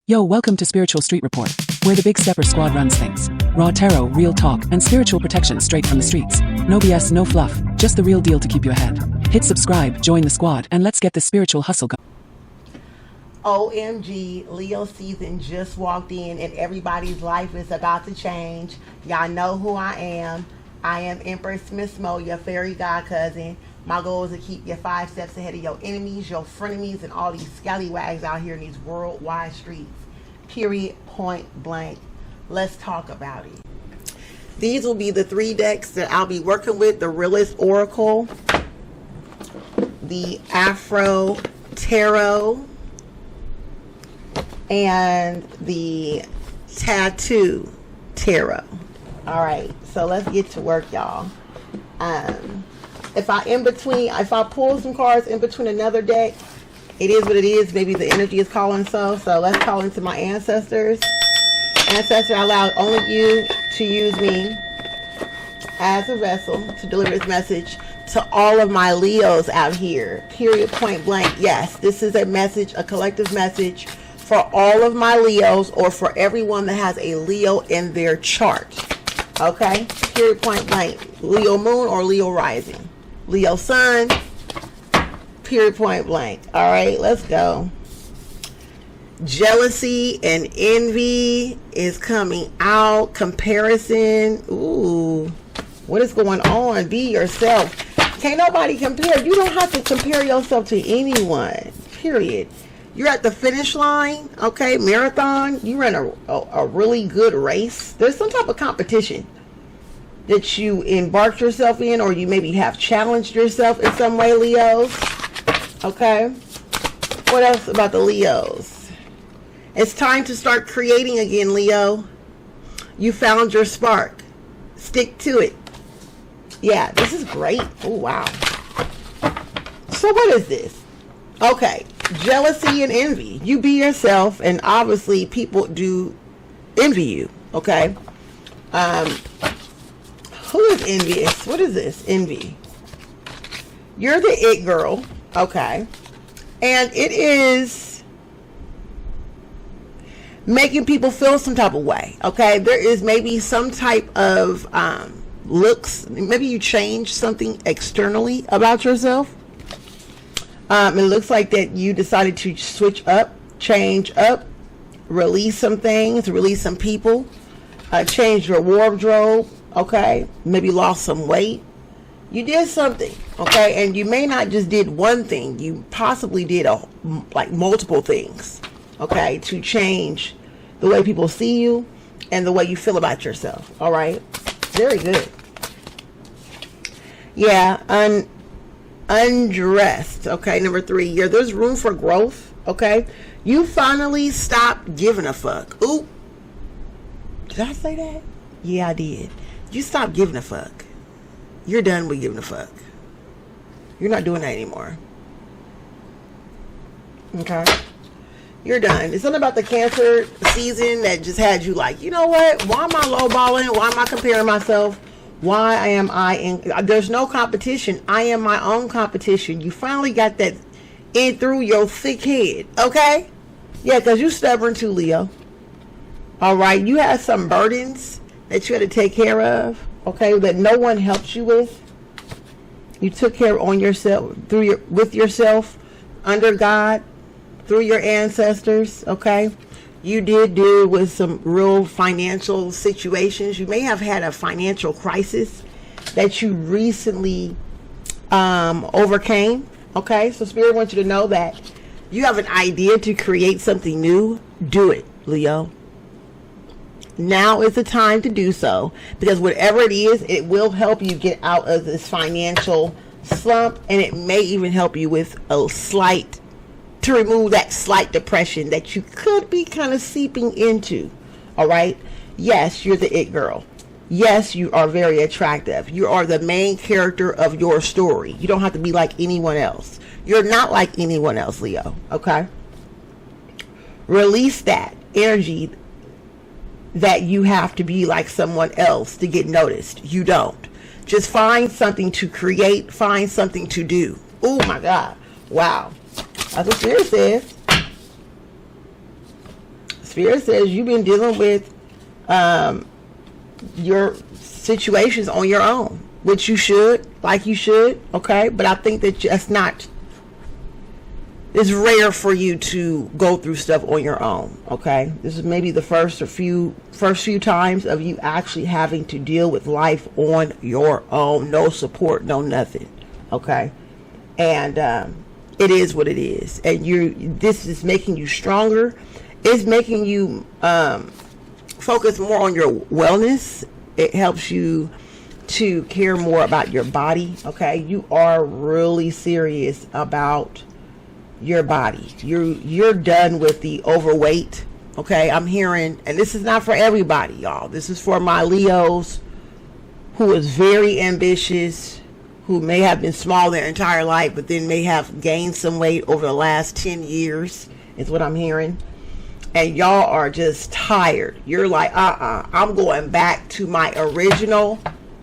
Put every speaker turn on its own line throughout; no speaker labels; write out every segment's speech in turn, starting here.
Yo, welcome to Spiritual Street Report, where the Big Stepper Squad runs things. Raw tarot, real talk, and spiritual protection straight from the streets. No BS, no fluff, just the real deal to keep you ahead. Hit subscribe, join the squad, and let's get this spiritual hustle going.
OMG, Leo season just walked in and everybody's life is about to change. Y'all know who I am. I am Empress Miss Mo, your fairy god cousin. My goal is to keep you 5 steps ahead of your enemies, your frenemies, and all these scallywags out here in these worldwide streets. Period, point blank. Let's talk about it. These will be the 3 decks that I'll be working with: the Realist Oracle, the Afro Tarot, and the Tattoo Tarot. All right, so let's get to work, y'all. If I pull some cards in between another deck, it is what it is. Maybe the energy is calling so let's call into my ancestors. Ancestor, I allow only you to use me as a vessel to deliver this message to all of my Leos out here. Period, point blank. Yes, this is a message, a collective message for all of my Leos, or for everyone that has a Leo in their chart. Okay? Period, point blank. Leo moon or Leo rising. Leo sun. Period, point blank. All right, let's go. Jealousy and envy is coming out. Comparison. Ooh, what is going on? Be yourself. Can't nobody compare. You don't have to compare yourself to anyone. Period. You're at the finish line. Okay, marathon. You ran a really good race. There's some type of competition that you embarked yourself in, or you maybe have challenged yourself in some way, Leos. Okay. What else about the Leos? It's time to start creating again, Leo. You found your spark. Stick to it. Yeah, this is great. Oh, wow. So what is this? Okay. Jealousy and envy. You be yourself, and obviously people do envy you. Okay. Who is envious? What is this? Envy. You're the it girl. Okay. And it is making people feel some type of way. Okay. There is maybe some type of looks. Maybe you change something externally about yourself. It looks like that you decided to switch up, change up, release some things, release some people, change your wardrobe. Okay, maybe lost some weight. You did something, okay, and you may not just did one thing. You possibly did multiple things, okay, to change the way people see you and the way you feel about yourself. All right, very good. Yeah, undressed. Okay, number 3. There's room for growth. Okay, you finally stopped giving a fuck. Ooh, did I say that? Yeah, I did. You stop giving a fuck. You're done with giving a fuck. You're not doing that anymore. Okay? You're done. It's something about the Cancer season that just had you like, you know what? Why am I lowballing? Why am I comparing myself? Why am I in? There's no competition. I am my own competition. You finally got that in through your thick head. Okay? Yeah, because you're stubborn too, Leo. All right? You have some burdens that you had to take care of, okay, that no one helped you with. You took care on yourself with yourself, under God, through your ancestors. Okay, you did deal with some real financial situations. You may have had a financial crisis that you recently overcame. Okay, so Spirit wants you to know that you have an idea to create something new. Do it, Leo. Now is the time to do so, because whatever it is, it will help you get out of this financial slump, and it may even help you with to remove that slight depression that you could be kind of seeping into. All right. Yes, you're the it girl. Yes, you are very attractive. You are the main character of your story. You don't have to be like anyone else. You're not like anyone else, Leo. Okay. Release that energy that you have to be like someone else to get noticed. You don't. Just find something to create. Find something to do. Oh my God. Wow. That's what Spirit says. Spirit says you've been dealing with your situations on your own, which you should, okay? But I think that it's rare for you to go through stuff on your own, okay? This is maybe the first few times of you actually having to deal with life on your own. No support, no nothing, okay? And it is what it is. And this is making you stronger. It's making you focus more on your wellness. It helps you to care more about your body, okay? You are really serious about your body. You're done with the overweight, okay? I'm hearing, and this is not for everybody, y'all. This is for my Leos who is very ambitious, who may have been small their entire life, but then may have gained some weight over the last 10 years, is what I'm hearing. And y'all are just tired. You're like, I'm going back to my original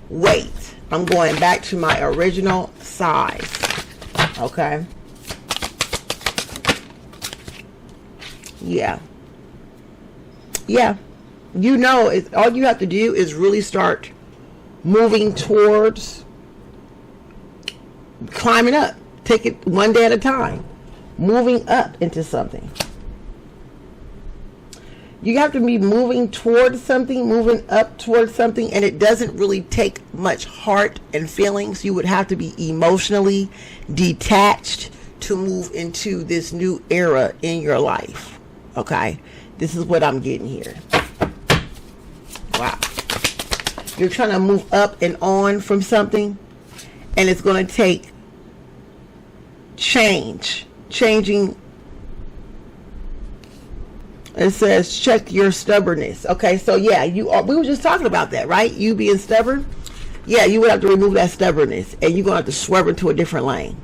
weight. I'm going back to my original size, okay? Yeah. You know, all you have to do is really start moving towards climbing up. Take it one day at a time. Moving up into something. You have to be moving towards something, moving up towards something, and it doesn't really take much heart and feelings. You would have to be emotionally detached to move into this new era in your life. Okay, this is what I'm getting here. Wow. You're trying to move up and on from something, and it's going to take changing. It says check your stubbornness. Okay, so yeah, we were just talking about that, right? You being stubborn. Yeah, you would have to remove that stubbornness, and you're going to have to swerve into a different lane.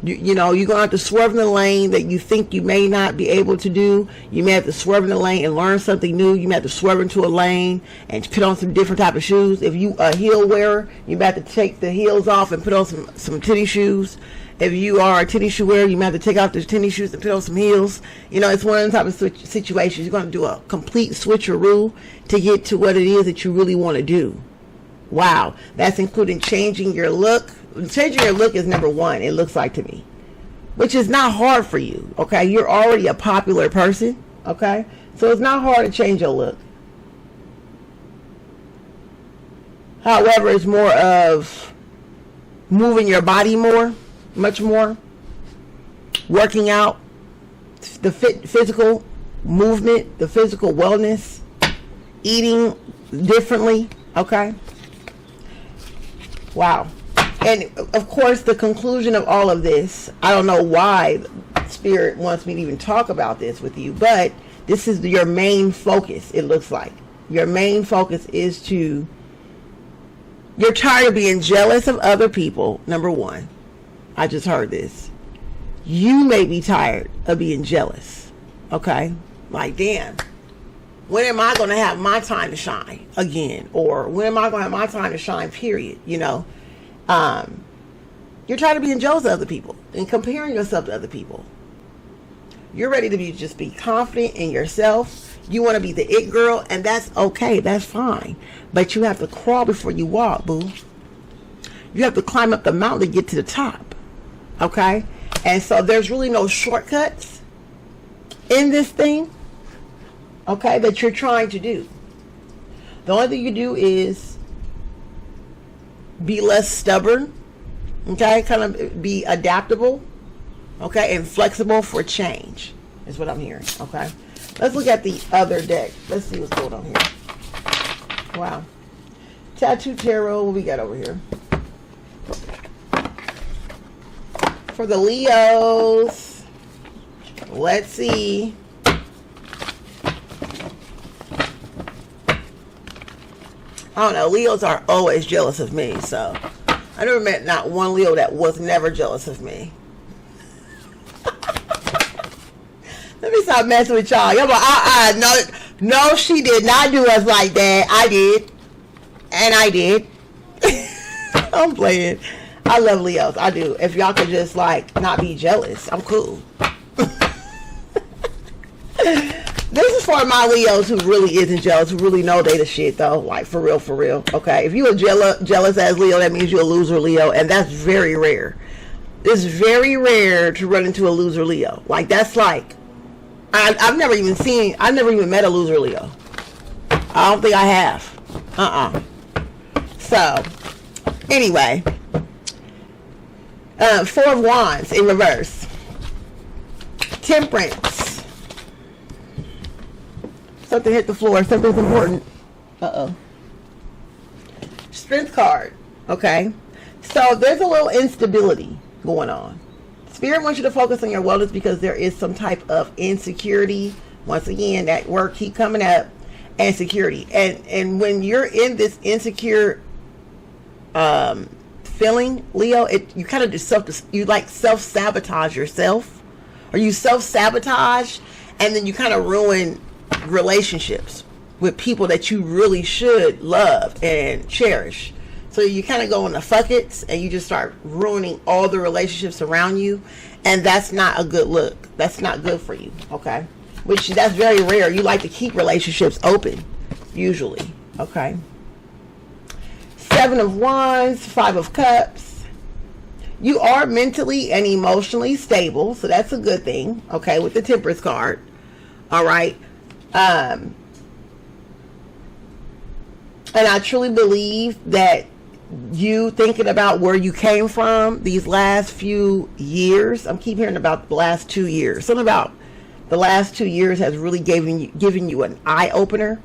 You know, you're going to have to swerve in the lane that you think you may not be able to do. You may have to swerve in the lane and learn something new. You may have to swerve into a lane and put on some different type of shoes. If you a heel wearer, you may have to take the heels off and put on some tennis shoes. If you are a tennis shoe wearer, you may have to take off the tennis shoes and put on some heels. You know, it's one of the type of situations. You're going to do a complete switcheroo to get to what it is that you really want to do. Wow. That's including changing your look. Changing your look is number one, it looks like to me. Which is not hard for you, okay? You're already a popular person, okay? So it's not hard to change your look. However, it's more of moving your body more, much more. Working out, the physical movement, the physical wellness, eating differently, okay? Wow. And of course, the conclusion of all of this, I don't know why Spirit wants me to even talk about this with you, but this is your main focus, it looks like. Your main focus is you're tired of being jealous of other people, number one. I just heard this. You may be tired of being jealous, okay? Like, damn, when am I going to have my time to shine again? Or when am I going to have my time to shine, period, you know? You're tired of being jealous of other people and comparing yourself to other people. You're ready to just be confident in yourself. You want to be the it girl, and that's okay. That's fine. But you have to crawl before you walk, boo. You have to climb up the mountain to get to the top. Okay? And so there's really no shortcuts in this thing, okay, that you're trying to do. The only thing you do is be less stubborn, okay, kind of be adaptable, okay, and flexible for change is what I'm hearing, okay. Let's look at the other deck. Let's see what's going on here. Wow. Tattoo Tarot, what we got over here? For the Leos, let's see. I don't know, Leos are always jealous of me, so I never met not one Leo that was never jealous of me. Let me stop messing with y'all. Y'all like, no, she did not do us like that. I did. And I did. I'm playing. I love Leos. I do. If y'all could just, like, not be jealous, I'm cool. This is for my Leos who really isn't jealous, who really know they the shit though. Like for real. Okay, if you a jealous ass Leo, that means you're a loser Leo, and that's very rare. It's very rare to run into a loser Leo. Like that's like, I've never even met a loser Leo. I don't think I have. So, anyway, 4 of Wands in reverse. Temperance. Something hit the floor. Something's important. Strength card. Okay. So there's a little instability going on. Spirit wants you to focus on your wellness because there is some type of insecurity. Once again, that word keep coming up. And security. And when you're in this insecure feeling, Leo, you kind of do self-sabotage yourself. Or you self-sabotage and then you kind of ruin relationships with people that you really should love and cherish. So you kind of go on the fuck it's and you just start ruining all the relationships around you, and that's not a good look. That's not good for you. Okay, which that's very rare. You like to keep relationships open usually. Okay, 7 of Wands, 5 of Cups. You are mentally and emotionally stable, so that's a good thing. Okay, with the Temperance card. All right. And I truly believe that you thinking about where you came from these last few years. I'm keep hearing about the last 2 years. Something about the last 2 years has really given you an eye opener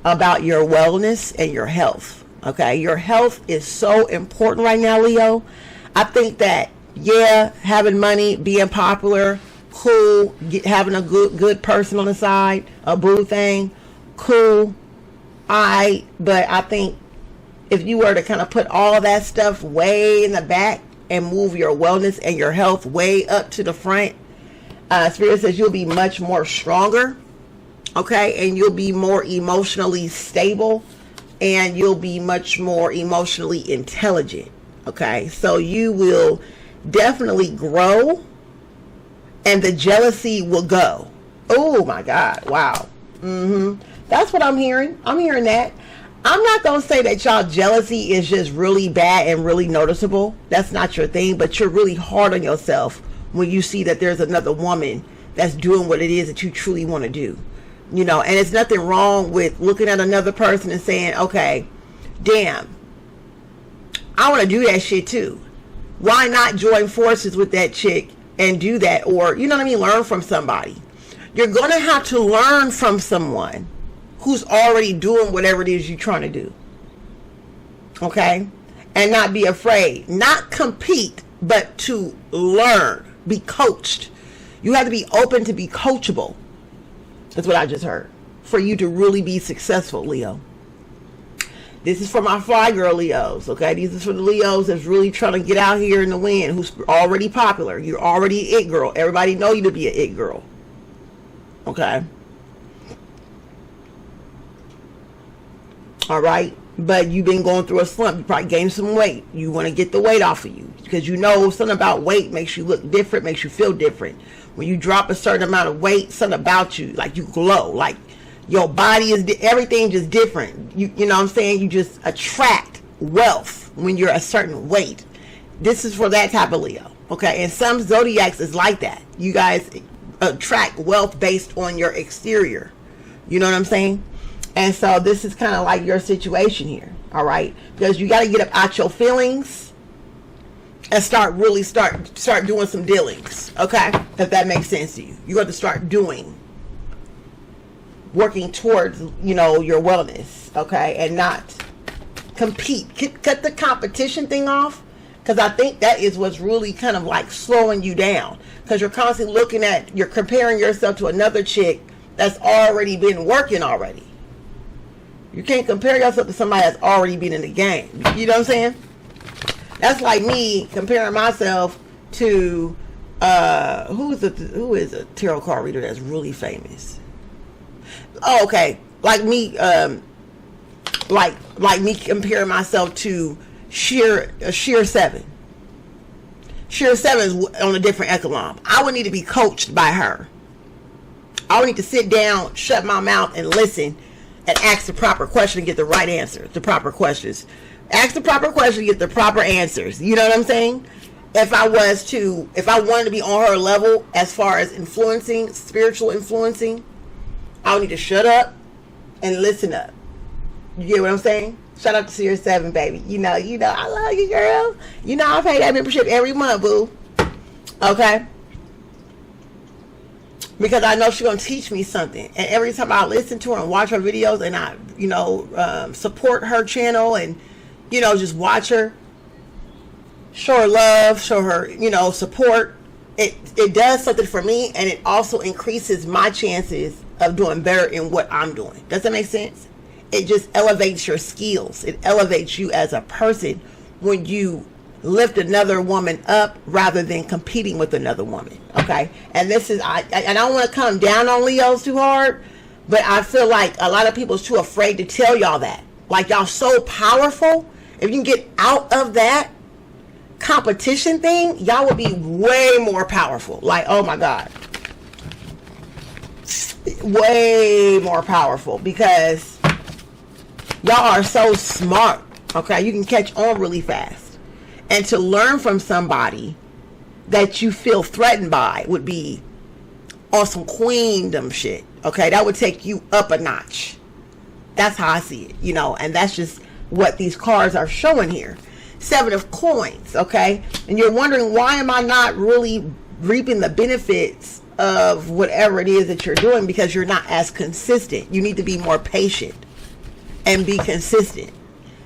about your wellness and your health. Okay, your health is so important right now, Leo. I think that having money, being popular, cool, having a good person on the side, a boo thing, cool. But I think if you were to kind of put all that stuff way in the back and move your wellness and your health way up to the front, Spirit says you'll be much more stronger, okay, and you'll be more emotionally stable, and you'll be much more emotionally intelligent, okay. So you will definitely grow, and the jealousy will go. Oh my God! Wow. That's what I'm hearing. I'm hearing that. I'm not going to say that y'all jealousy is just really bad and really noticeable. That's not your thing, but you're really hard on yourself when you see that there's another woman that's doing what it is that you truly want to do. You know, and it's nothing wrong with looking at another person and saying, okay, damn, I want to do that shit too. Why not join forces with that chick and do that? Or, you know what I mean? Learn from somebody. You're going to have to learn from someone who's already doing whatever it is you're trying to do. Okay? And not be afraid. Not compete, but to learn. Be coached. You have to be open to be coachable. That's what I just heard. For you to really be successful, Leo. This is for my fly girl Leos, okay? These are for the Leos that's really trying to get out here in the wind, who's already popular. You're already an it girl. Everybody know you to be an it girl. Okay? All right? But you've been going through a slump. You probably gained some weight. You want to get the weight off of you. Because you know something about weight makes you look different, makes you feel different. When you drop a certain amount of weight, something about you, like you glow. Like your body is, everything just different. You know what I'm saying? You just attract wealth when you're a certain weight. This is for that type of Leo. Okay? And some zodiacs is like that. You guys attract wealth based on your exterior. You know what I'm saying? And so this is kind of like your situation here. All right? Because you got to get up out your feelings and start doing some dealings. Okay? If that makes sense to you. You got to start working towards, you know, your wellness. Okay? And not compete. Cut the competition thing off. Because I think that is what's really kind of like slowing you down. Because you're constantly you're comparing yourself to another chick that's already been working already. You can't compare yourself to somebody that's already been in the game. You know what I'm saying? That's like me comparing myself to who is a tarot card reader that's really famous? Oh, okay. Like me, like me comparing myself to Sheer 7. Sheer 7 is on a different echelon. I would need to be coached by her. I need to sit down, shut my mouth, and listen, and ask the proper question and get the right answer. The proper questions. Ask the proper question, get the proper answers. You know what I'm saying? If I wanted to be on her level as far as influencing, spiritual influencing, I would need to shut up and listen up. You get what I'm saying? Shout out to Series 7, baby. You know, I love you, girl. You know, I pay that membership every month, boo. Okay? Because I know she's going to teach me something. And every time I listen to her and watch her videos and I, support her channel and, just watch her, show her love, show her, support, it does something for me, and it also increases my chances of doing better in what I'm doing. Does that make sense? It just elevates your skills. It elevates you as a person when you lift another woman up rather than competing with another woman. Okay? And this is, I don't want to come down on Leos too hard, but I feel like a lot of people is too afraid to tell y'all that. Like, y'all so powerful. If you can get out of that competition thing, y'all will be way more powerful. Like, oh my God. Way more powerful, because y'all are so smart. Okay? You can catch on really fast. And to learn from somebody that you feel threatened by would be on some queendom shit. Okay? That would take you up a notch. That's how I see it, and that's just what these cards are showing here. 7 of coins, okay? And you're wondering, why am I not really reaping the benefits of whatever it is that you're doing? Because you're not as consistent. You need to be more patient and be consistent.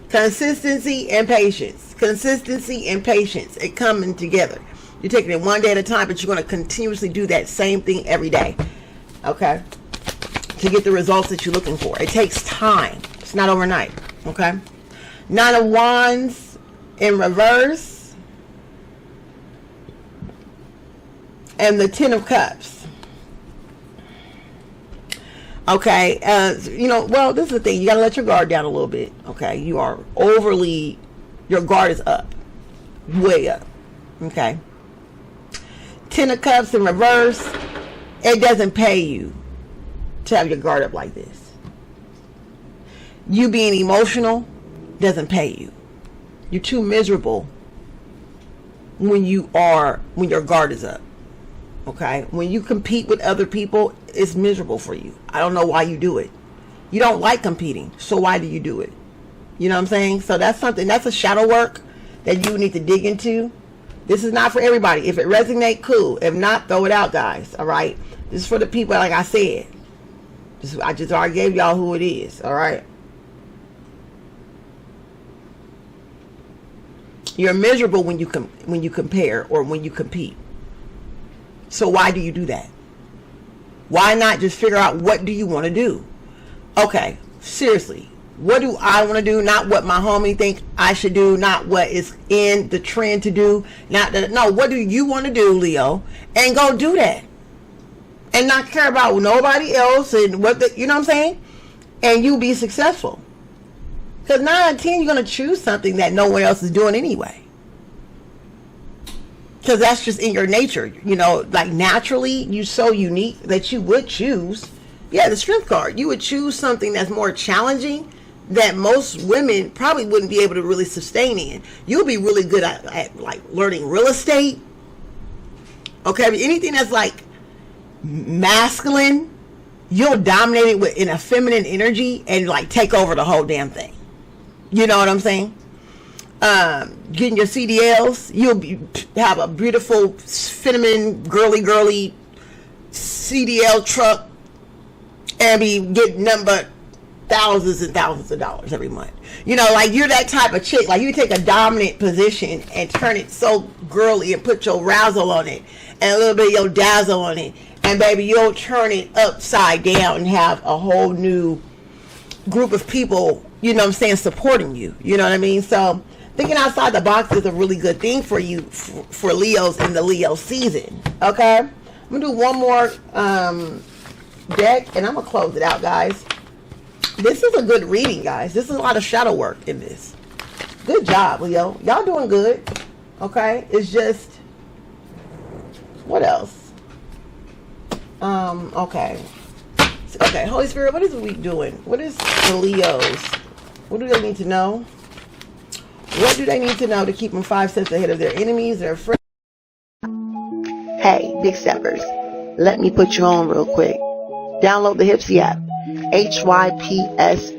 Consistency and patience. Consistency and patience. It coming together. You're taking it one day at a time, but you're going to continuously do that same thing every day, okay? To get the results that you're looking for. It takes time. It's not overnight, okay? 9 of Wands in reverse, and the 10 of Cups. Okay, well, this is the thing. You gotta let your guard down a little bit. Okay, you are your guard is up, way up. Okay, 10 of Cups in reverse. It doesn't pay you to have your guard up like this. You being emotional doesn't pay you. You're too miserable when your guard is up. Okay? When you compete with other people, it's miserable for you. I don't know why you do it. You don't like competing, so why do you do it? You know what I'm saying? So that's a shadow work that you need to dig into. This is not for everybody. If it resonates, cool. If not, throw it out, guys. All right? This is for the people, like I said. I just already gave y'all who it is. All right? You're miserable when you compare or when you compete. So why do you do that? Why not just figure out, what do you want to do? Okay, seriously, what do I want to do? Not what my homie think I should do. Not what is in the trend to do. No, what do you want to do, Leo? And go do that. And not care about nobody else and you know what I'm saying? And you'll be successful. Because 9 out of 10, you're going to choose something that no one else is doing anyway. Because that's just in your nature. Like naturally, you're so unique that you would choose. Yeah, the Strength card. You would choose something that's more challenging that most women probably wouldn't be able to really sustain in. You'll be really good at like learning real estate. Okay, anything that's like masculine, you'll dominate it in a feminine energy and like take over the whole damn thing. You know what I'm saying? Getting your CDLs, you'll have a beautiful, feminine, girly CDL truck and be getting nothing but thousands and thousands of dollars every month. Like you're that type of chick. Like you take a dominant position and turn it so girly and put your razzle on it and a little bit of your dazzle on it. And baby, you'll turn it upside down and have a whole new group of people, supporting you. You know what I mean? So thinking outside the box is a really good thing for you, for Leos in the Leo season. Okay? I'm going to do one more deck, and I'm going to close it out, guys. This is a good reading, guys. This is a lot of shadow work in this. Good job, Leo. Y'all doing good. Okay? It's just, what else? Okay. Okay, Holy Spirit, what is the week doing? What is the Leos? What do they need to know? What do they need to know to keep them 5 steps ahead of their enemies, their friends?
Hey, Big Steppers, let me put you on real quick. Download the Hypsy app, HYPSEE.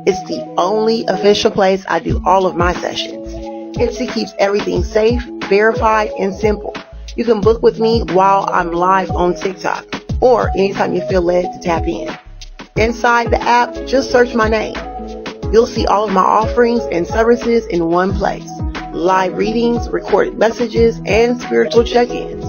It's the only official place I do all of my sessions. Hypsy keeps everything safe, verified, and simple. You can book with me while I'm live on TikTok, or anytime you feel led to tap in. Inside the app, just search my name. You'll see all of my offerings and services in one place. Live readings, recorded messages, and spiritual check-ins.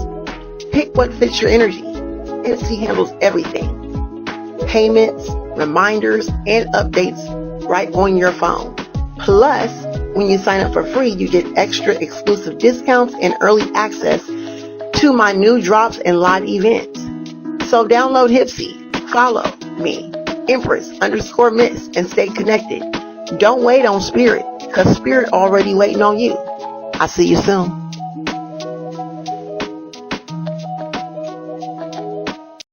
Pick what fits your energy. Hypsy handles everything. Payments, reminders, and updates right on your phone. Plus, when you sign up for free, you get extra exclusive discounts and early access to my new drops and live events. So download Hypsy, follow me, Empress_Miss, and stay connected. Don't wait on Spirit, because Spirit already waiting on you. I'll see you soon.